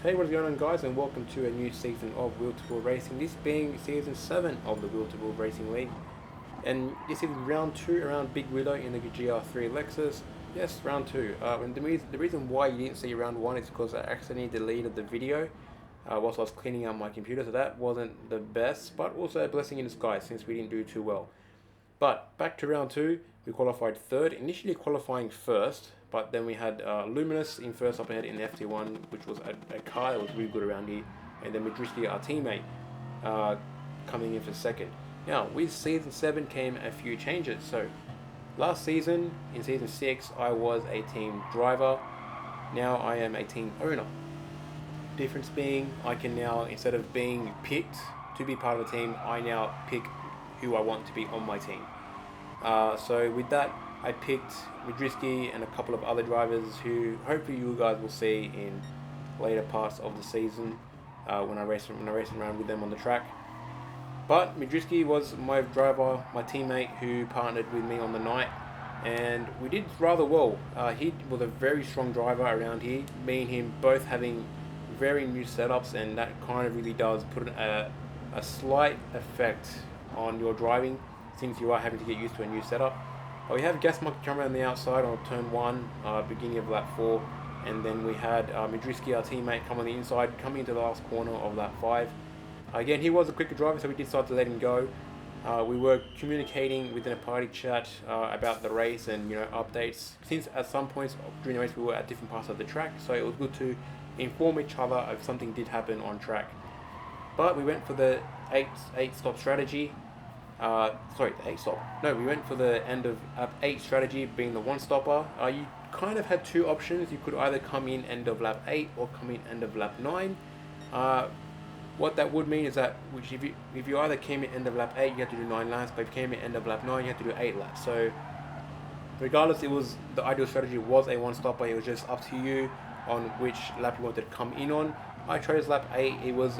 Hey, what's going on, guys, and welcome to a new season of W2W Racing, this being season 7 of the W2W Racing League. And this is round 2 around Big Willow in the GR3 Lexus. Yes, round 2. And the reason why you didn't see round 1 is because I accidentally deleted the video whilst I was cleaning out my computer, so that wasn't the best, but also a blessing in disguise since we didn't do too well. But back to round 2, we qualified third, initially qualifying first, but then we had Luminous in first up ahead in the FT1, which was a car that was really good around here, and then Madristi, our teammate, coming in for second. Now, with season 7 came a few changes. So, last season, in season 6, I was a team driver. Now I am a team owner. Difference being, I can now, instead of being picked to be part of a team, I now pick who I want to be on my team. So with that, I picked Madriski and a couple of other drivers who hopefully you guys will see in later parts of the season when I race around with them on the track. But Madriski was my driver, my teammate who partnered with me on the night, and we did rather well. He was a very strong driver around here, me and him both having very new setups, and that kind of really does put a slight effect on your driving since you are having to get used to a new setup. We have Gas Monkey come around the outside on turn 1, beginning of lap 4, and then we had Madriski, our teammate, come on the inside, coming into the last corner of lap 5. Again, he was a quicker driver, so we decided to let him go. We were communicating within a party chat about the race and updates, since at some points during the race we were at different parts of the track, so it was good to inform each other if something did happen on track. But we went for the 8 stop strategy. The 8 stop. No, we went for the end of lap 8 strategy, being the 1 stopper. You kind of had 2 options. You could either come in end of lap 8 or come in end of lap 9. What that would mean is that if you either came in end of lap 8, you had to do 9 laps, but if you came in end of lap 9, you had to do 8 laps. So regardless, the ideal strategy was a 1 stopper. It was just up to you on which lap you wanted to come in on. I chose lap 8. It was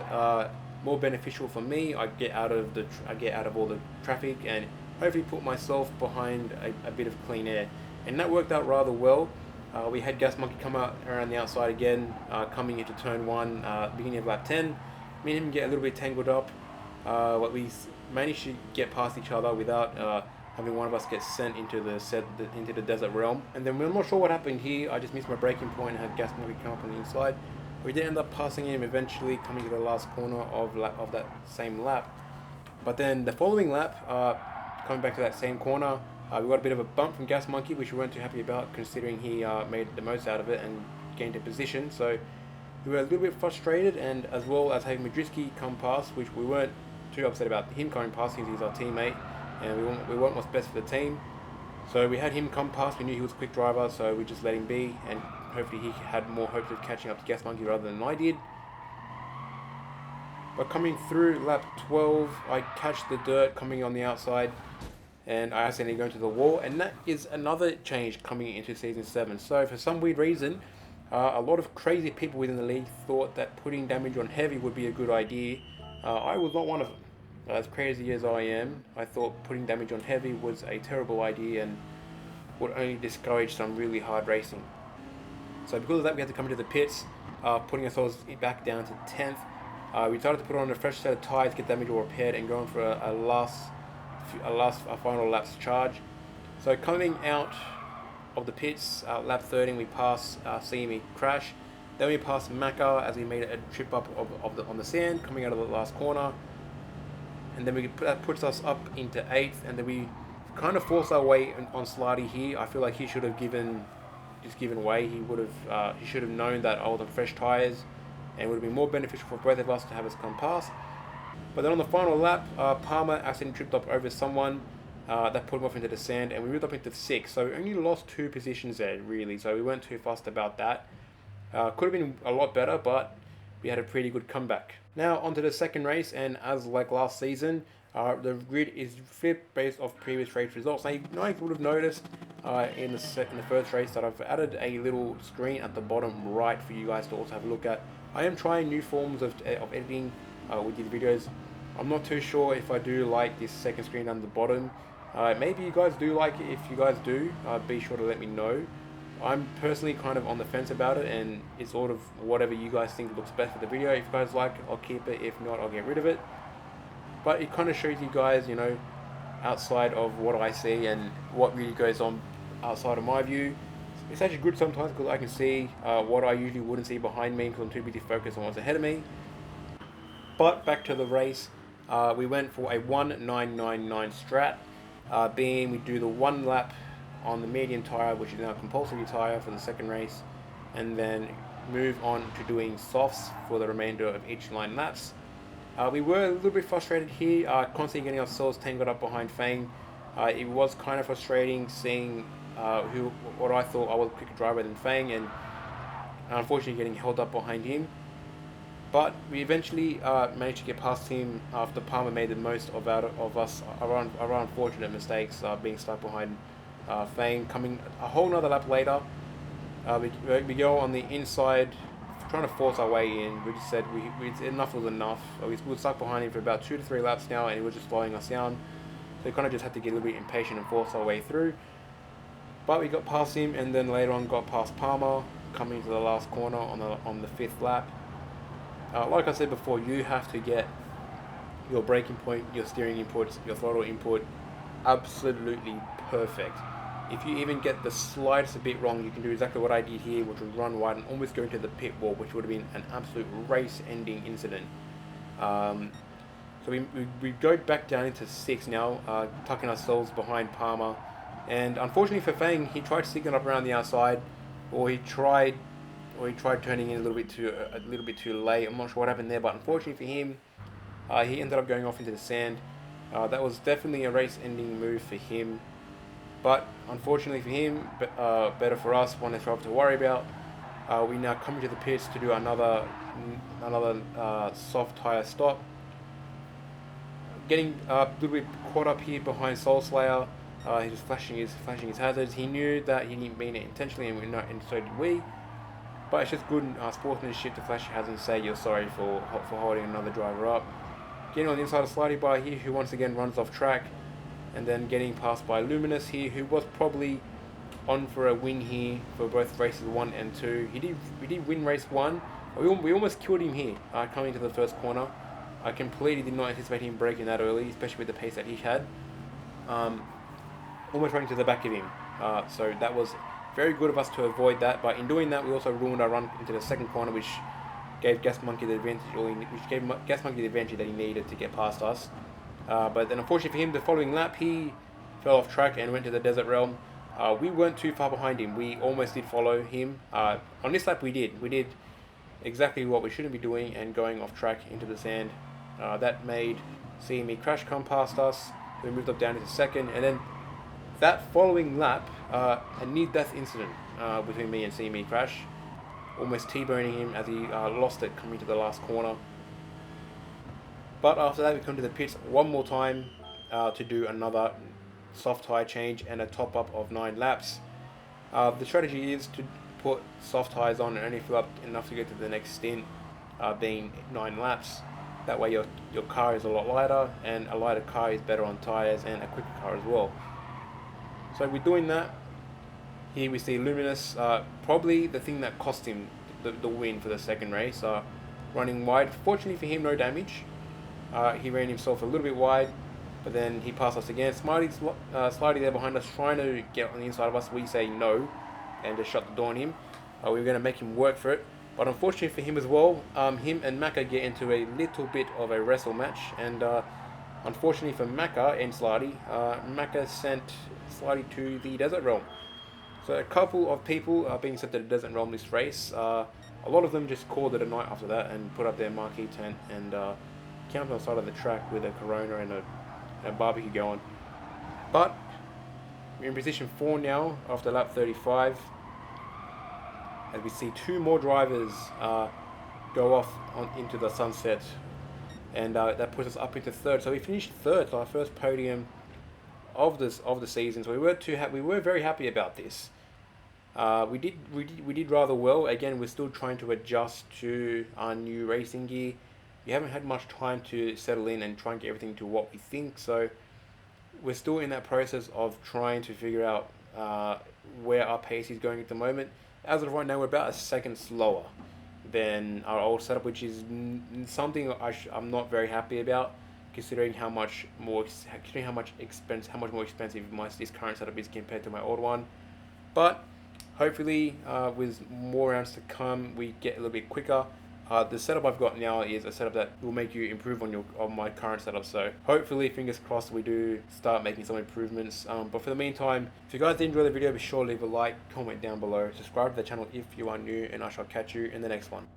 more beneficial for me. I get out of all the traffic and hopefully put myself behind a bit of clean air, and that worked out rather well. We had Gas Monkey come out around the outside again, coming into turn 1, beginning of lap 10. Me and him get a little bit tangled up, but we managed to get past each other without having one of us get sent into the desert realm. And then we're not sure what happened here. I just missed my braking point and had Gas Monkey come up on the inside. We did end up passing him eventually, coming to the last corner of that same lap. But then the following lap, coming back to that same corner, we got a bit of a bump from Gas Monkey, which we weren't too happy about, considering he made the most out of it and gained a position. So we were a little bit frustrated, and as well as having Madriski come past, which we weren't too upset about him coming past because he's our teammate, and we want what's best for the team. So we had him come past. We knew he was a quick driver, so we just let him be, and hopefully he had more hopes of catching up to Gas Monkey rather than I did. But coming through lap 12, I catch the dirt coming on the outside, and I accidentally go into the wall, and that is another change coming into season 7. So for some weird reason, a lot of crazy people within the league thought that putting damage on heavy would be a good idea. I was not one of them. As crazy as I am, I thought putting damage on heavy was a terrible idea and would only discourage some really hard racing. So because of that, we had to come into the pits, putting ourselves back down to 10th. We decided to put on a fresh set of tyres, get damage all repaired, and go on for a final laps charge. So coming out of the pits, lap 13, we pass CME Crash. Then we pass Macca as we made a trip up on the sand, coming out of the last corner. And then that puts us up into 8th, and then we kind of forced our way on Slarty here. I feel like he should have given way. He should have known that I was on fresh tyres, and it would have been more beneficial for both of us to have us come past. But then on the final lap, Palmer accidentally tripped up over someone. That put him off into the sand, and we moved up into 6th. So we only lost 2 positions there, really. So we weren't too fussed about that. Could have been a lot better, but we had a pretty good comeback. Now onto the second race, and as like last season, the grid is flipped based off previous race results. Now you would have noticed in the first race that I've added a little screen at the bottom right for you guys to also have a look at. I am trying new forms of editing with these videos. I'm not too sure if I do like this second screen down the bottom. Maybe you guys do like it. If you guys do, be sure to let me know. I'm personally kind of on the fence about it, and it's sort of whatever you guys think looks best for the video. If you guys like it, I'll keep it. If not, I'll get rid of it. But it kind of shows you guys, outside of what I see and what really goes on outside of my view. It's actually good sometimes because I can see what I usually wouldn't see behind me because I'm too busy focused on what's ahead of me. But back to the race, we went for a 1999 strat, being we do the one lap on the medium tire, which is now a compulsory tire for the second race, and then move on to doing softs for the remainder of each 9 laps. We were a little bit frustrated here, constantly getting ourselves tangled up behind Fang. It was kind of frustrating seeing what I thought I was a quicker driver than Fang, and unfortunately getting held up behind him. But we eventually managed to get past him after Palmer made the most of us around unfortunate mistakes, being stuck behind Fang. Coming a whole nother lap later, we go on the inside, trying to force our way in. We just said enough was enough. We were stuck behind him for about 2 to 3 laps now, and he was just slowing us down. So we kind of just had to get a little bit impatient and force our way through. But we got past him, and then later on got past Palmer, coming to the last corner on the 5th lap. Like I said before, you have to get your braking point, your steering inputs, your throttle input absolutely perfect. If you even get the slightest bit wrong, you can do exactly what I did here, which was run wide and almost go into the pit wall, which would have been an absolute race-ending incident. So we go back down into 6 now, tucking ourselves behind Palmer. And unfortunately for Fang, he tried sticking up around the outside, or he tried turning in a little bit too late. I'm not sure what happened there, but unfortunately for him, he ended up going off into the sand. That was definitely a race-ending move for him, but unfortunately for him, better for us, one less driver to worry about. We now come into the pits to do another soft tire stop. Getting a little bit caught up here behind Soul Slayer. He was flashing his hazards. He knew that he didn't mean it intentionally, and so did we. But it's just good sportsmanship to flash your hazards and say you're sorry for holding another driver up. Getting on the inside of Slidey Bar here, who once again runs off track, and then getting passed by Luminous here, who was probably on for a win here for both races 1 and 2. We did win race 1. We almost killed him here, coming to the first corner. I completely did not anticipate him braking that early, especially with the pace that he had. Almost running to the back of him. So that was very good of us to avoid that, but in doing that, we also ruined our run into the second corner, which gave Gas Monkey the advantage, that he needed to get past us. But then, unfortunately for him, the following lap, he fell off track and went to the Desert Realm. We weren't too far behind him. We almost did follow him. On this lap, we did. We did exactly what we shouldn't be doing and going off track into the sand. That made CME Crash come past us. We moved up down into second, and then that following lap, a near-death incident between me and CME Crash, almost T-boning him as he lost it coming to the last corner. But after that, we come to the pits one more time to do another soft tire change and a top-up of 9 laps. The strategy is to put soft tires on and only fill up enough to get to the next stint, being 9 laps. That way your car is a lot lighter, and a lighter car is better on tires and a quicker car as well. So we're doing that. Here we see Luminous, probably the thing that cost him the win for the second race, running wide. Fortunately for him, no damage. He ran himself a little bit wide, but then he passed us again. Slidey there behind us, trying to get on the inside of us. We say no, and just shut the door on him. We were going to make him work for it, but unfortunately for him as well, him and Macca get into a little bit of a wrestle match, and unfortunately for Macca and Slidey, Macca sent Slidey to the Desert Realm. So a couple of people are being sent to the Desert Realm this race. A lot of them just called it a night after that and put up their marquee tent and camped on the side of the track with a Corona and a barbecue going. But we're in position 4 now after lap 35. As we see 2 more drivers go off into the sunset, and that puts us up into 3rd. So we finished 3rd, so our first podium of the season. So we were very happy about this. We did rather well. Again, we're still trying to adjust to our new racing gear. We haven't had much time to settle in and try and get everything to what we think. So we're still in that process of trying to figure out where our pace is going at the moment. As of right now, we're about a second slower than our old setup, which is something I'm not very happy about, considering how much more expensive this current setup is compared to my old one. But hopefully, with more rounds to come, we get a little bit quicker. The setup I've got now is a setup that will make you improve on my current setup. So hopefully, fingers crossed, we do start making some improvements. But for the meantime, if you guys did enjoy the video, be sure to leave a like, comment down below, subscribe to the channel if you are new, and I shall catch you in the next one.